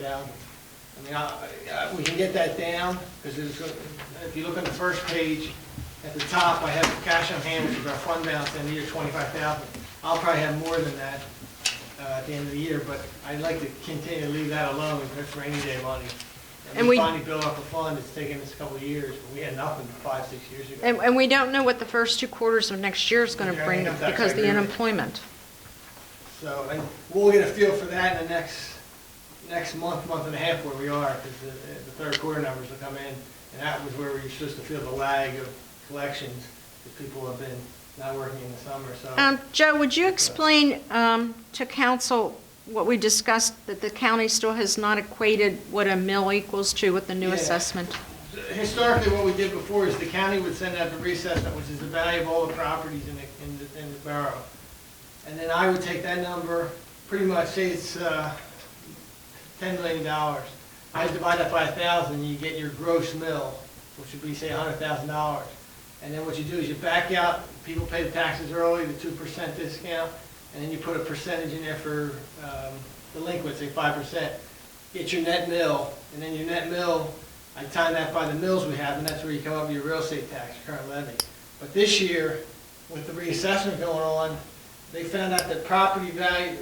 down. I mean, we can get that down, because if you look on the first page, at the top, I have cash on hand, which is our fund balance, and the year 25,000. I'll probably have more than that at the end of the year, but I'd like to continue to leave that alone. That's rainy day money. And we finally built up a fund. It's taken us a couple of years, but we had nothing 5-6 years ago. And we don't know what the first 2 quarters of next year is going to bring because of the unemployment. So, and we'll get a feel for that in the next month and a half where we are, because the third quarter numbers will come in, and that was where we were supposed to feel the lag of collections, because people have been not working in the summer. So, Joe, would you explain to council what we discussed, that the county still has not equated what a mill equals to with the new assessment? Historically, what we did before is the county would send out the reassessment, which is the value of all the properties in the borough. And then I would take that number, pretty much say it's $10 million. I divide that by 1,000, and you get your gross mill, which would be, say, $100,000. And then what you do is you back out, people pay the taxes early, the 2% discount, and then you put a percentage in there for delinquents, say 5%. Get your net mill, and then your net mill, I time that by the mills we have, and that's where you come up with your real estate tax, your current levy. But this year, with the reassessment going on, they found out that property value,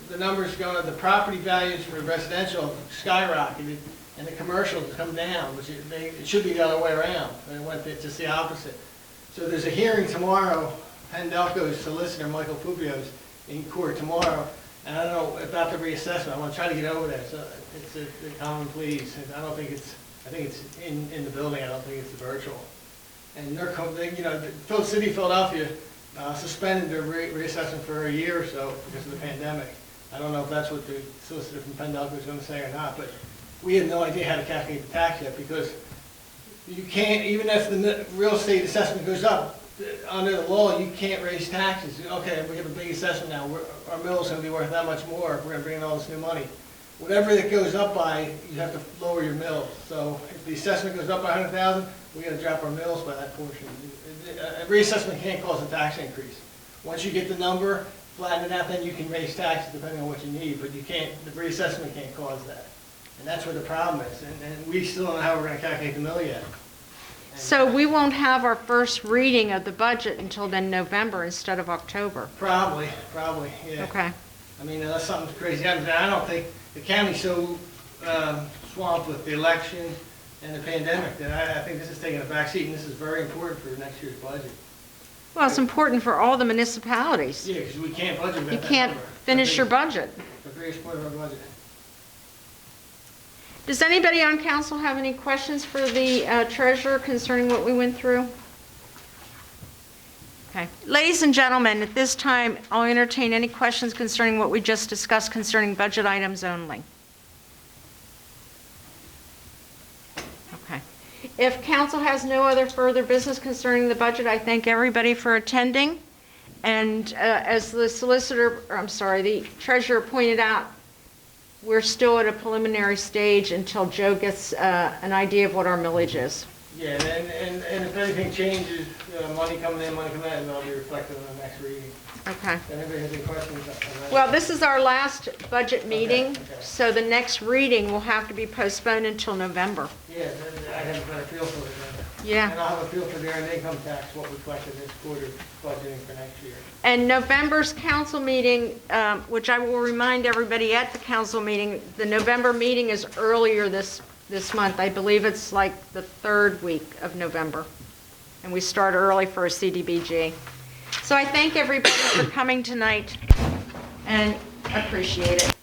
the numbers going, the property values for residential skyrocketed, and the commercial has come down, which it should be the other way around. And it went just the opposite. So there's a hearing tomorrow. Pendelco's solicitor, Michael Pupio's, in court tomorrow, and I don't know about the reassessment. I want to try to get over that. So it's a common pleas. I don't think it's. I think it's in the building. I don't think it's virtual. And the City of Philadelphia suspended their reassessment for a year or so because of the pandemic. I don't know if that's what the solicitor from Pendelco is going to say or not, but we have no idea how to calculate the tax yet, because you can't, even if the real estate assessment goes up, under the law, you can't raise taxes. Okay, we have a big assessment now. Our mill is going to be worth that much more if we're going to bring in all this new money. Whatever that goes up by, you have to lower your mills. So if the assessment goes up by 100,000, we got to drop our mills by that portion. A reassessment can't cause a tax increase. Once you get the number, flatten it out, then you can raise taxes depending on what you need. But you can't. The reassessment can't cause that, and that's where the problem is. And we still don't know how we're going to calculate the mill yet. So we won't have our first reading of the budget until then November instead of October. Probably, yeah. Okay. I mean, unless something crazy happens. I don't think the county's so swamped with the election and the pandemic that I think this is taking a back seat, and this is very important for next year's budget. Well, it's important for all the municipalities. Yeah, because we can't budget without You that can't number. finish your budget. The biggest part of our budget. Does anybody on council have any questions for the treasurer concerning what we went through? Okay. Ladies and gentlemen, at this time, I'll entertain any questions concerning what we just discussed concerning budget items only. Okay. If council has no other further business concerning the budget, I thank everybody for attending. And as the the treasurer pointed out, we're still at a preliminary stage until Joe gets an idea of what our millage is. Yeah, and if anything changes, money coming in, money coming out, that'll be reflected in the next reading. Okay. If anybody has any questions? Well, this is our last budget meeting, Okay. so the next reading will have to be postponed until November. Yeah, I have a better feel for it then. Yeah. And I'll have a feel for the earned income tax, what reflected this quarter budgeting for next year. And November's council meeting, which I will remind everybody at the council meeting, the November meeting is earlier this month. I believe it's like the 3rd week of November. And we start early for a CDBG. So I thank everybody for coming tonight and appreciate it.